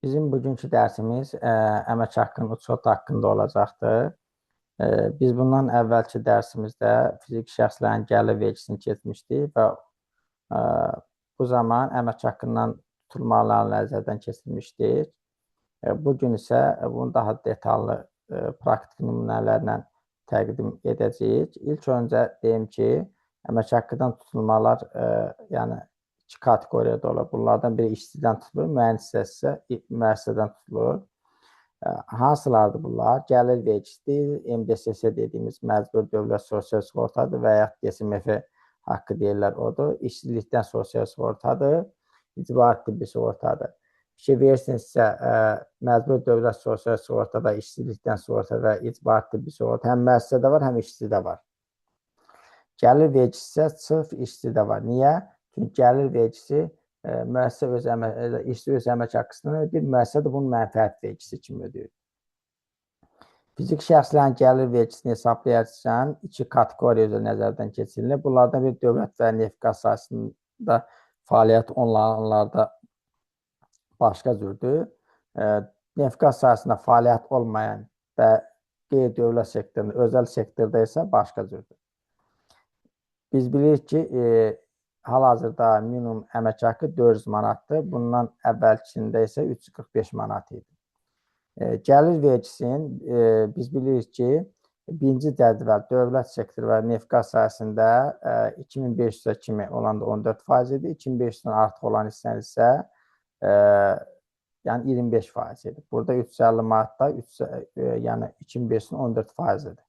Bizim bugünkü dərsimiz əmək haqqının uçot haqqında olacaqdır. Biz bundan əvvəlki dərsimizdə fiziki şəxslərin gəlir vergisini keçmişdik və ə, bu zaman əmək haqqından tutulmalarını nəzərdən keçirmişdik. Bugün isə bunu daha detallı praktik nümunələrlə təqdim edəcəyik. İlk öncə deyim ki, əmək haqqından tutulmalar yəni iki kateqoriyada olur. Bunlardan biri işçidən tutulur, müəssisədən tutulur. Hansılardır bunlar? Gəlir vergisidir, MDSS dediyimiz məcbur dövlət sosial sığortadır və ya DSMF haqqı deyirlər odur. İşsizlikdən sosial sığortadır, icbari tibbi sığortadır. Fikir verirsinizsə, məcbur dövlət sosial sığortada işsizlikdən sığorta və icbari tibbi sığorta həm müəssisədə var, həm işçidə var. Gəlir vergisi isə sırf işçidə var. Niyə? Çünki gəlir vergisi işçi öz əmək haqqısını ödəyir, müəssisə də bunun mənfəət vergisi kimi ödəyir. Fiziki şəxslərin gəlir vergisini hesablayarkən iki kateqoriya üzrə nəzərdən keçirilir. Bunlardan bir dövlət və neft qaz sahəsində fəaliyyət onlarda başqa cürdür. Neft qaz sahəsində fəaliyyət olmayan və qeyri-dövlət sektorunda, özəl sektorda isə başqa cürdür. Biz bilirik ki, hal-hazırda minimum əmək haqqı 400 manatdır. Bundan əvvəlkisində isə 345 manat idi. Gəlir vergisinin biz bilirik ki, birinci cədvəl dövlət sektoru və neft qaz sahəsində 2500-ə kimi olanda 14% idi. 2500-dən artıq olan hissənin isə yəni 25% idi. Burada 350 manatda yəni 2500-ün 14% idi.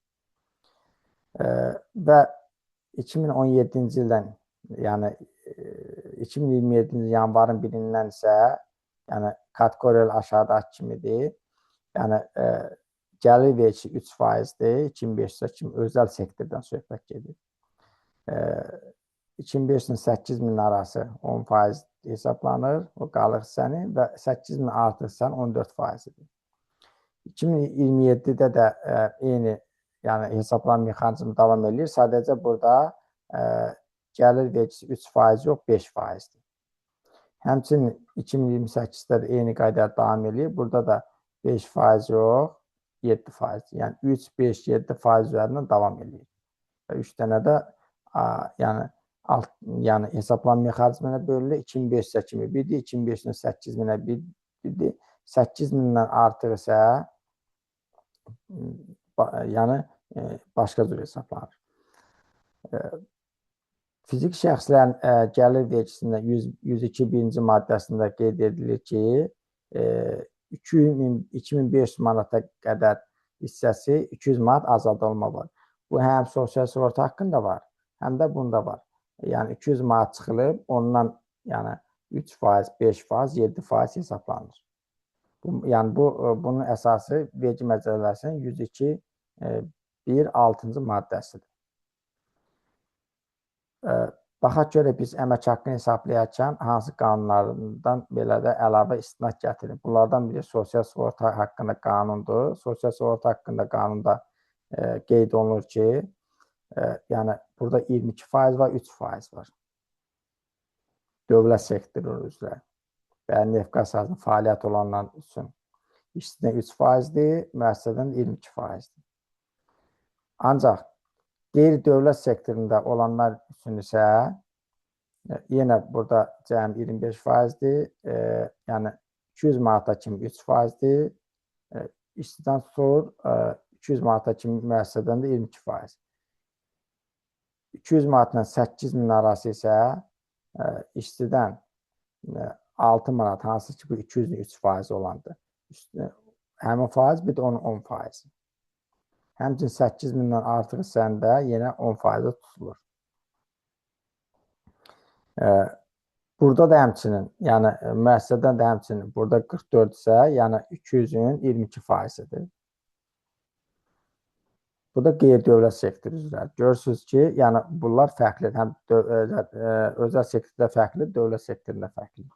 Və 2017-ci ildən, yəni 2027-ci yanvarın 1-dən isə yəni kateqoriyal aşağıdakı kimidir. Yəni gəlir vergisi 3%-dir, 2500-ə kimi özəl sektordan söhbət gedir. 2500-dən 8000 arası 10% hesablanır, o qalıq hissənin və 8000 artıq hissənin 14%-dir. 2027-də də eyni yəni hesablanma mexanizmi davam edir. Sadəcə burada gəlir vergisi 3% yox, 5%-dir. Həmçinin 2028-də də eyni qayda davam edir. Burada da 5% yox, 7%. Yəni 3, 5, 7% üzərindən davam edir. Və 3 dənə də yəni hesablanma mexanizminə bölünür. 2500-ə kimi birdir, 2500-dən 8000-ə birdir. 8000-dən artıq isə yəni başqa cür hesablanır. Fiziki şəxslərin gəlir vergisində 102-ci maddəsində qeyd edilir ki, 2500 manata qədər hissəsi 200 manat azaldılma var. Bu həm sosial sığorta haqqında var, həm də bunda var. Yəni 200 manat çıxılıb, ondan yəni 3%, 5%, 7% hesablanır. Yəni bunun əsası vergi məcəlləsinin 102.1.6-cı maddəsidir. Baxaq görə biz əmək haqqını hesablayarkən hansı qanunlardan belə də əlavə istinad gətirir. Bunlardan biri sosial sığorta haqqında qanundur. Sosial sığorta haqqında qanunda qeyd olunur ki, yəni burada 22% var, 3% var. Dövlət sektoru üzrə və neft qaz sahəsində fəaliyyət olanlar üçün işçidən 3%-dir, müəssisədən 22%-dir. Ancaq qeyri-dövlət sektorunda olanlar üçün isə yenə burada cəmi 25%-dir, yəni 200 manata kimi 3%-dir, işçidən tutulur, 200 manata kimi müəssisədən də 22%. 200 manatla 8000 arası isə işçidən 6 manat, hansı ki bu 200-ün 3% olandır. Həmin faiz bir də onun 10%. Həmçinin 8000-dən artıq hissəndə yenə 10% tutulur. Burada da həmçinin, yəni müəssisədən də həmçinin burada 44 isə, yəni 200-ün 22%-dir. Bu da qeyri-dövlət sektoru üzrə. Görürsünüz ki, yəni bunlar fərqlidir. Həm özəl sektorda fərqlidir, dövlət sektorunda fərqlidir.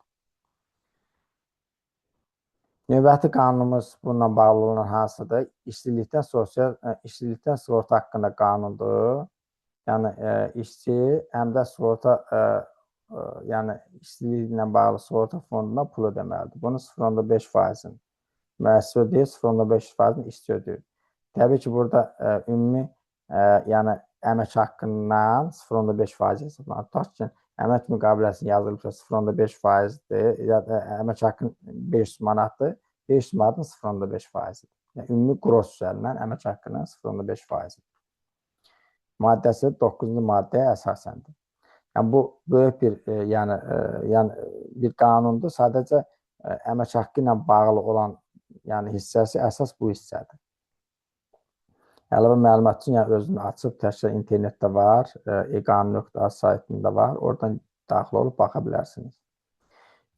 Növbəti qanunumuz bununla bağlı olan hansıdır? İşsizlikdən sığorta haqqında qanundur. Yəni işçi həm də sığorta yəni işsizliklə bağlı sığorta fonduna pul ödəməlidir. Bunun 0,5%-ni müəssisə ödəyir, 0,5%-ni işçi ödəyir. Təbii ki, burada ümumi yəni əmək haqqından 0,5% hesablanır. Tutaq ki, əmək müqaviləsində yazılıbsa 0,5%-dir, ya da əmək haqqın 500 manatdır, 500 manatın 0,5%-dir. Yəni ümumi qros üzərindən əmək haqqının 0,5%-dir. Maddəsi 9-cu maddəyə əsasəndir. Yəni bu böyük bir bir qanundur. Sadəcə əmək haqqı ilə bağlı olan hissəsi əsas bu hissədir. Əlavə məlumat üçün özünü açıb təkrar internetdə var, eqanun.az saytında var. Oradan daxil olub baxa bilərsiniz.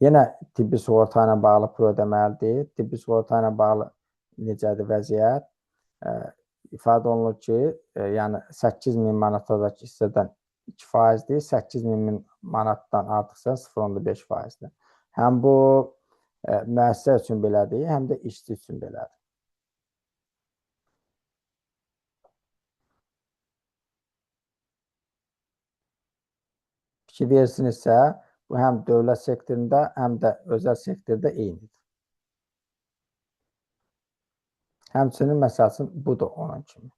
Yenə tibbi sığorta ilə bağlı pul ödəməlidir. Tibbi sığorta ilə bağlı necədir vəziyyət? İfadə olunur ki, yəni 8.000 manatdakı hissədən 2%-dir, 8.000 manatdan artıqsa 0,5%-dir. Həm bu müəssisə üçün belədir, həm də işçi üçün belədir. Fikir versinizsə, bu həm dövlət sektorunda, həm də özəl sektorda eynidir. Həmçinin məsəl üçün, bu da onun kimi.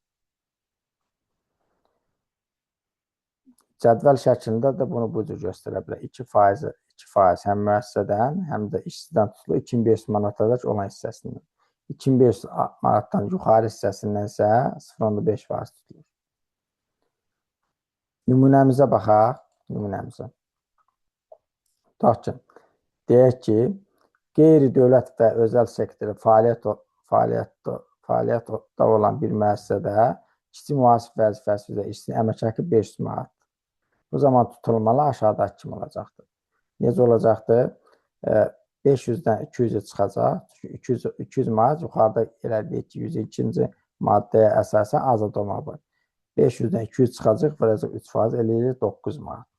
Cədvəl şəklində də bunu bu cür göstərə bilər. 2% həm müəssisədən, həm də işçidən tutulur 2500 manatadək olan hissəsindən. 2500 manatdan yuxarı hissəsindən isə 0,5% tutulur. Nümunəmizə baxaq. Nümunəmizə. Tutaq ki, deyək ki, qeyri-dövlət və özəl sektoru fəaliyyətdə olan bir müəssisədə işçi müasib vəzifəsi üzrə işçinin əmək haqqı 500 manat. Bu zaman tutulmalı aşağıdakı kimi olacaqdır. Necə olacaqdır? 500-dən 200-ə çıxacaq. 200 manat yuxarıda elədiyik ki, 102-ci maddəyə əsasən azad olma var. 500-dən 200 çıxacaq, vuracaq 3% eləyir 9 manat.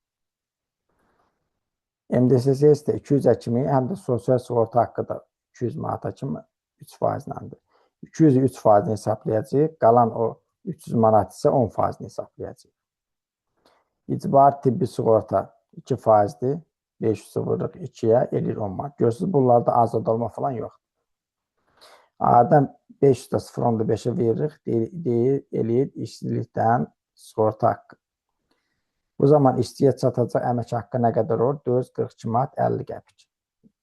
MDSS də 200 kimi, həm də sosial sığorta haqqı da 200 manata kimi 3%-ləndir. 200-ü 3%-ni hesablayacaq, qalan o 300 manat isə 10%-ni hesablayacaq. İcbari tibbi sığorta 2%-dir, 500-ü vururuq 2-yə, eləyir 10 manat. Görürsünüz, bunlarda azad olma falan yoxdur. Adən 500-də 0,5-ə veririk, eləyir işsizlikdən sığorta haqqı. Bu zaman işçiyə çatacaq əmək haqqı nə qədər olur? 442 manat 50 qəpik.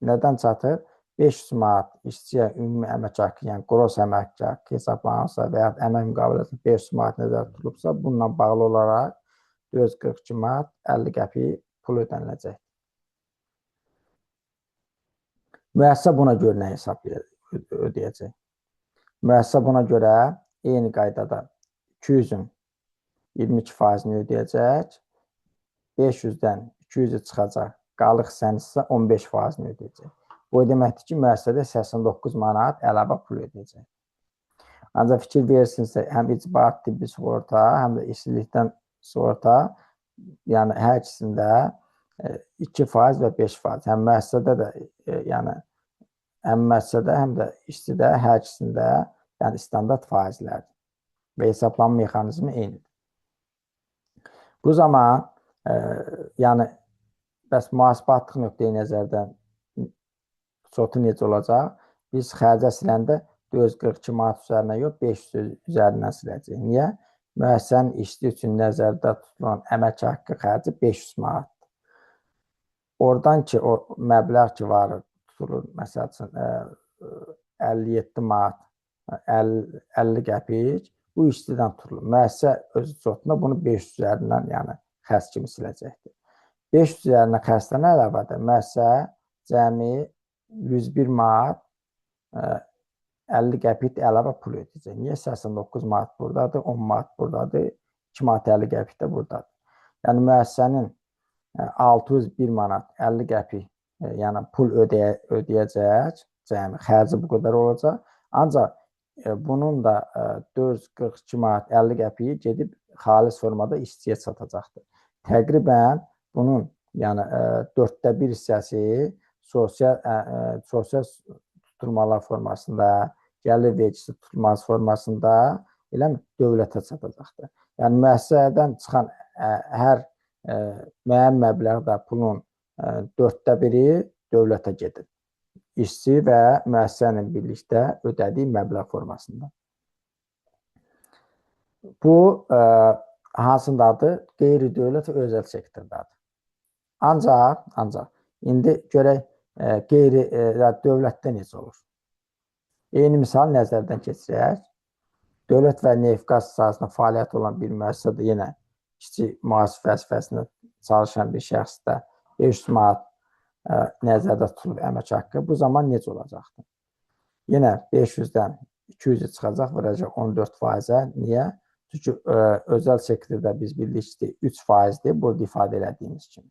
Nədən çatır? 500 manat işçiyə ümumi əmək haqqı, yəni qros əmək haqqı hesablanırsa və ya əmək müqaviləsində 500 manat nəzərdə tutulubsa, bununla bağlı olaraq 442 manat 50 qəpik pul ödəniləcək. Müəssisə buna görə nə hesab ödəyəcək? Müəssisə buna görə eyni qaydada 200-ün 22%-ni ödəyəcək, 500-dən 200-ə çıxacaq, qalıq hissəniz isə 15%-ni ödəyəcək. Bu deməkdir ki, müəssisədə 89 manat əlavə pul ödəyəcək. Ancaq fikir verirsinizsə, həm icbari tibbi sığorta, həm də işsizlikdən sığorta, yəni hər ikisində 2% və 5%. Həm müəssisədə də, yəni həm müəssisədə, həm də işçidə hər ikisində yəni standart faizlərdir və hesablanma mexanizmi eynidir. Bu zaman yəni bəs mühasibatlıq nöqteyi nəzərdən çotu necə olacaq? Biz xərcə siləndə 442 manat üzərinə yox, 500 üzərindən siləcək. Niyə? Müəssisənin işçi üçün nəzərdə tutulan əmək haqqı xərci 500 manatdır. Oradan ki, o məbləğ ki var, tutulur, məsəl üçün 57 manat 50 qəpik, bu işçidən tutulur. Müəssisə özü çotunda bunu 500 üzərindən, yəni xərc kimi siləcəkdir. 500 üzərinə xərcdən əlavədə müəssisə cəmi 101 manat 50 qəpik əlavə pul ödəyəcək. Niyə? 89 manat buradadır, 10 manat buradadır, 2 manat 50 qəpik də buradadır. Yəni müəssisənin 601 manat 50 qəpik yəni pul ödəyəcək, cəmi xərci bu qədər olacaq. Ancaq bunun da 442 manat 50 qəpiyi gedib xalis formada işçiyə çatacaqdır. Təqribən bunun yəni 1/4 hissəsi sosial tutulmalar formasında, gəlir vergisi tutulması formasında elə dövlətə çatacaqdır. Yəni müəssisədən çıxan hər müəyyən məbləğdə pulun 1/4 dövlətə gedir. İşçi və müəssisə ilə birlikdə ödədiyi məbləğ formasında. Bu hansındadır? Qeyri-dövlət və özəl sektordadır. Ancaq indi görək qeyri-dövlətdə necə olur? Eyni misal nəzərdən keçirək. Dövlət və neft-qaz sahəsində fəaliyyət olan bir müəssisədə yenə kiçik mühasib vəzifəsində çalışan bir şəxsdə 500 manat nəzərdə tutulur əmək haqqı. Bu zaman necə olacaqdır? Yenə 500-dən 200 çıxacaq, vuracaq 14%-ə. Niyə? Çünki özəl sektorda biz bildik ki, 3%-dir burada ifadə elədiyimiz kimi.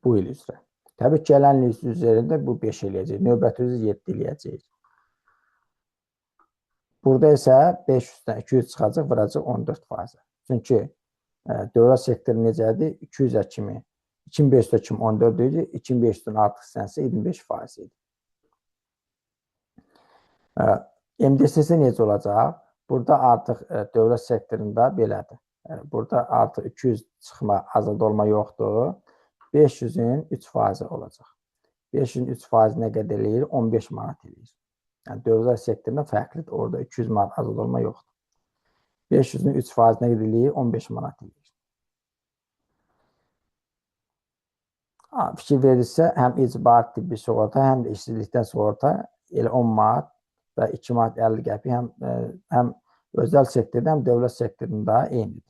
Bu il üzrə. Təbii ki, gələn il üzərində bu 5 eləyəcək, növbəti üzrə 7 eləyəcək. Burada isə 500-dən 200 çıxacaq, vuracaq 14%. Çünki dövlət sektoru necədir? 200-ə kimi, 2500-ə kimi 14 idi, 2500-dən artıq sənsə 25% idi. MDSS necə olacaq? Burada artıq dövlət sektorunda belədir. Burada artıq 200 çıxma, azad olma yoxdur. 500-ün 3% olacaq. 500-ün 3% nə qədər eləyir? 15 manat eləyir. Yəni, dövlət sektorunda fərqlidir. Orada 200 manat azad olma yoxdur. 500-ün 3% nə qədər eləyir? 15 manat eləyir. Fikir verirsə, həm icbari tibbi sığorta, həm də işsizlikdən sığorta elə 10 manat və 2 manat 50 qəpik həm özəl sektorda, həm dövlət sektorunda eynidir.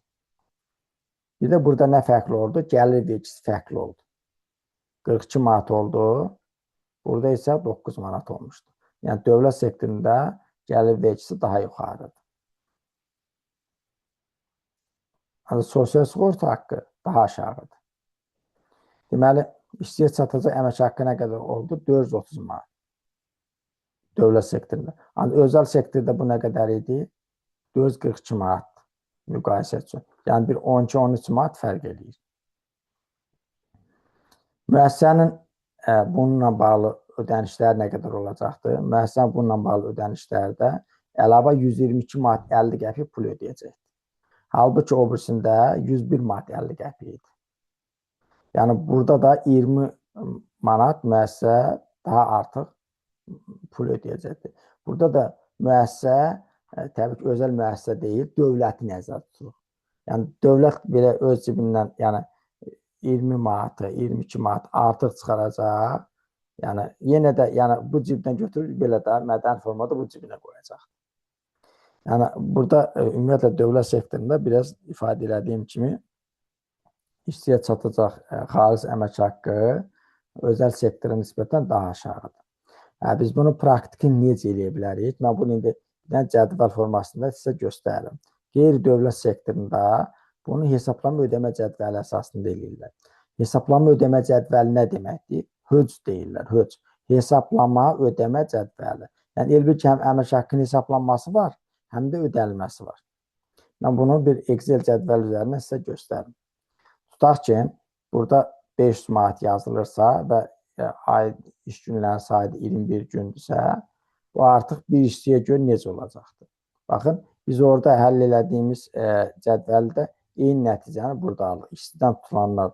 Bir də burada nə fərqli oldu? Gəlir vergisi fərqli oldu. 42 manat oldu. Burada isə 9 manat olmuşdu. Yəni, dövlət sektorunda gəlir vergisi daha yuxarıdır. Yəni, sosial sığorta haqqı daha aşağıdır. Deməli, işçiyə çatacaq əmək haqqı nə qədər oldu? 430 manat. Dövlət sektorunda. Yəni, özəl sektorda bu nə qədər idi? 442 manat müqayisə üçün. Yəni, bir 12-13 manat fərq edir. Müəssisənin bununla bağlı ödənişləri nə qədər olacaqdır? Müəssisənin bununla bağlı ödənişlərdə əlavə 122 manat 50 qəpik pul ödəyəcəkdir. Halbuki o birisində 101 manat 50 qəpik idi. Yəni, burada da 20 manat müəssisə daha artıq pul ödəyəcəkdir. Burada da müəssisə, təbii ki, özəl müəssisə deyil, dövləti nəzərdə tutulur. Yəni, dövlət belə öz cibindən 20 manatı, 22 manat artıq çıxaracaq. Yəni, yenə də bu cibdən götürür, belə də mədəni formada bu cibinə qoyacaq. Yəni, burada ümumiyyətlə dövlət sektorunda biraz ifadə elədiyim kimi işçiyə çatacaq xarici əmək haqqı özəl sektora nisbətən daha aşağıdır. Biz bunu praktiki necə eləyə bilərik? Mən bunu indi cədvəl formasında sizə göstərirəm. Qeyri-dövlət sektorunda bunu hesablama ödəmə cədvəli əsasında eləyirlər. Hesablama ödəmə cədvəli nə deməkdir? HÖC deyirlər, HÖC. Hesablama ödəmə cədvəli. Yəni, elbir ki, həm əmək haqqının hesablanması var, həm də ödənilməsi var. Mən bunu bir Excel cədvəl üzərindən sizə göstərim. Tutaq ki, burada 500 manat yazılırsa və ay iş günlərinin sayı 21 gündürsə, bu artıq bir işçiyə görə necə olacaqdır? Baxın, biz orada həll elədiyimiz cədvəldə eyni nəticəni burada alırıq. İşçidən tutulanlar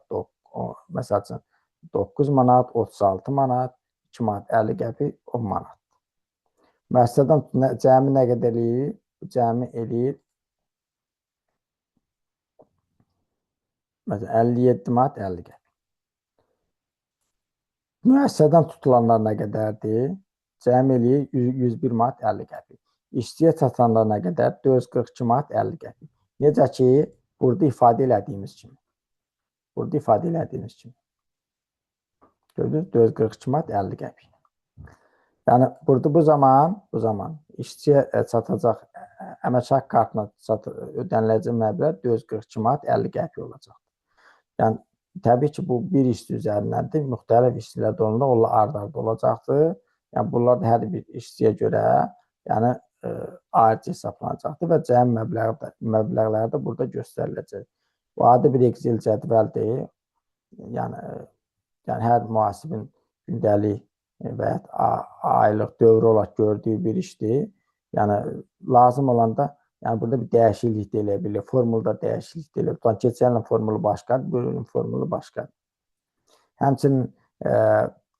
məsəl üçün 9 manat, 36 manat, 2 manat 50 qəpik, 10 manat. Müəssisədən cəmi nə qədər eləyir? Bu cəmi eləyir 57 manat 50 qəpik. Müəssisədən tutulanlar nə qədərdir? Cəmi eləyir 101 manat 50 qəpik. İşçiyə çatanlar nə qədər? 442 manat 50 qəpik. Necə ki, burada ifadə elədiyimiz kimi. Burada ifadə elədiyimiz kimi. Gördünüz, 442 manat 50 qəpik. Yəni, burada bu zaman işçiyə çatacaq əmək haqqı kartına ödəniləcək məbləğ 442 manat 50 qəpik olacaq. Yəni, təbii ki, bu bir işçi üzərindəndir. Müxtəlif işçilər də olanda onlar ard-arda olacaqdır. Yəni, bunlar da hər bir işçiyə görə ayrıca hesablanacaqdır və cəm məbləğləri də burada göstəriləcək. Bu adi bir Excel cədvəldir. Yəni, hər mühasibin gündəlik və aylıq, dövrü olaraq gördüyü bir işdir. Yəni, lazım olanda Yəni burada bir dəyişiklik də elə bilir, formulda dəyişiklik də elə bilir. Keçən ilin formulu başqadır, bu ilin formulu başqadır. Həmçinin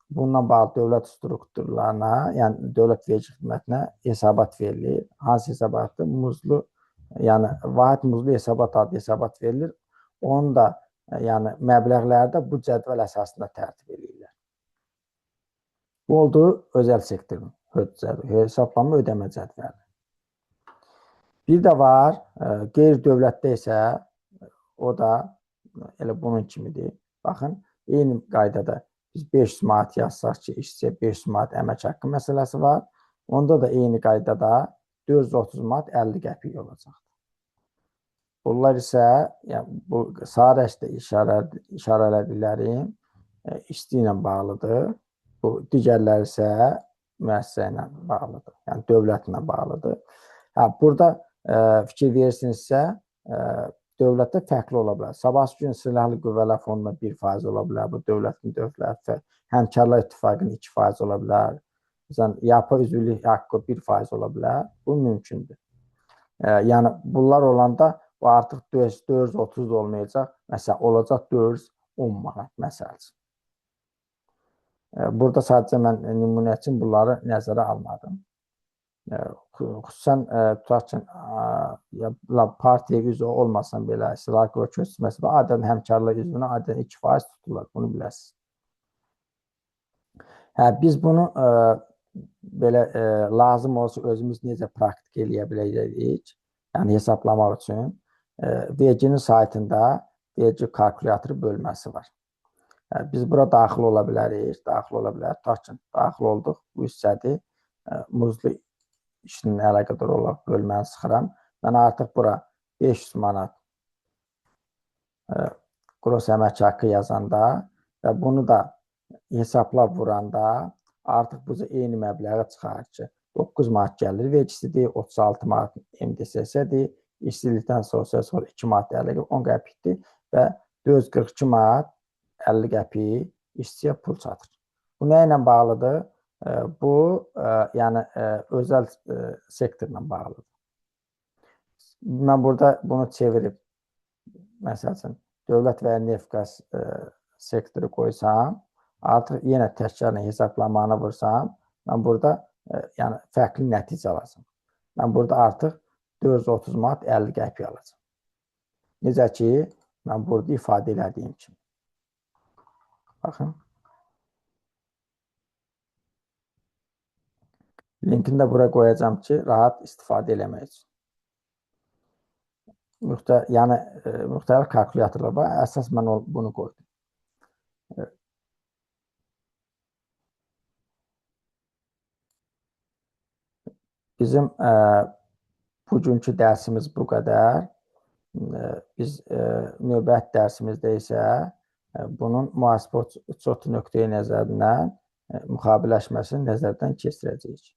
bununla bağlı dövlət strukturlarına, yəni dövlət vergi xidmətinə hesabat verilir. Hansı hesabatdır? Muzlu, yəni vahid muzlu hesabat adlı hesabat verilir. Onun da yəni məbləğləri də bu cədvəl əsasında tərtib edirlər. Bu oldu özəl sektorun hesablama ödəmə cədvəli. Bir də var, qeyri-dövlətdə isə o da elə bunun kimidir. Baxın, eyni qaydada biz 500 manat yazsaq ki, işçiyə 500 manat əmək haqqı məsələsi var. Onda da eyni qaydada 430 manat 50 qəpik olacaq. Bunlar isə, yəni, bu sadəcə işarələdiklərim işçi ilə bağlıdır. Bu digərləri isə müəssisə ilə bağlıdır, yəni dövlətlə bağlıdır. Burada fikir verirsinizsə, dövlətdə fərqli ola bilər. Sabahsı gün Silahlı Qüvvələr Fonduna 1% ola bilər, bu dövlətin dövləti, Həmkarlar İttifaqının 2% ola bilər, YAPA üzvlük haqqı 1% ola bilər, bu mümkündür. Yəni, bunlar olanda bu artıq 430 olmayacaq, məsələn, olacaq 410 manat məsələn. Burada sadəcə mən nümunə üçün bunları nəzərə almadım. Xüsusən tutaq ki, partiya üzvü olmasan belə, Silahlı Qüvvə köçürməsi və adətən həmkarlar üzvünə adətən 2% tuturlar, bunu biləsiniz. Biz bunu belə lazım olsa özümüz necə praktik eləyə biləcəyik, yəni hesablamaq üçün verginin saytında vergi kalkulatoru bölməsi var. Biz bura daxil ola bilərik, tutaq ki, daxil olduq, bu hissədir, muzlu işinin əlaqədar olaraq bölməni sıxıram. Mən artıq bura 500 manat qros əmək haqqı yazanda və bunu da hesablab vuranda artıq bu eyni məbləğə çıxar ki, 9 manat gəlir vergisidir, 36 manat MDSS-dir, işsizlikdən sonra 2 manat 10 qəpikdir və 442 manat 50 qəpik işçiyə pul çatır. Bu nə ilə bağlıdır? Bu, yəni, özəl sektorla bağlıdır. Mən burada bunu çevirib, məsələn, dövlət və neft qaz sektoru qoysam, artıq yenə təkrarla hesablamanı vursam, mən burada fərqli nəticə alacam. Mən burada artıq 430 manat 50 qəpik alacam. Necə ki, mən burada ifadə elədiyim kimi. Baxın. Linkini də buraya qoyacam ki, rahat istifadə eləmək üçün. Yəni, müxtəlif kalkulyatorlar var. Əsas mən bunu qoydum. Bizim bugünkü dərsimiz bu qədər. Biz növbəti dərsimizdə isə bunun mühasibə uçotu nöqteyi nəzərindən müqaviləşməsini nəzərdən keçirəcəyik.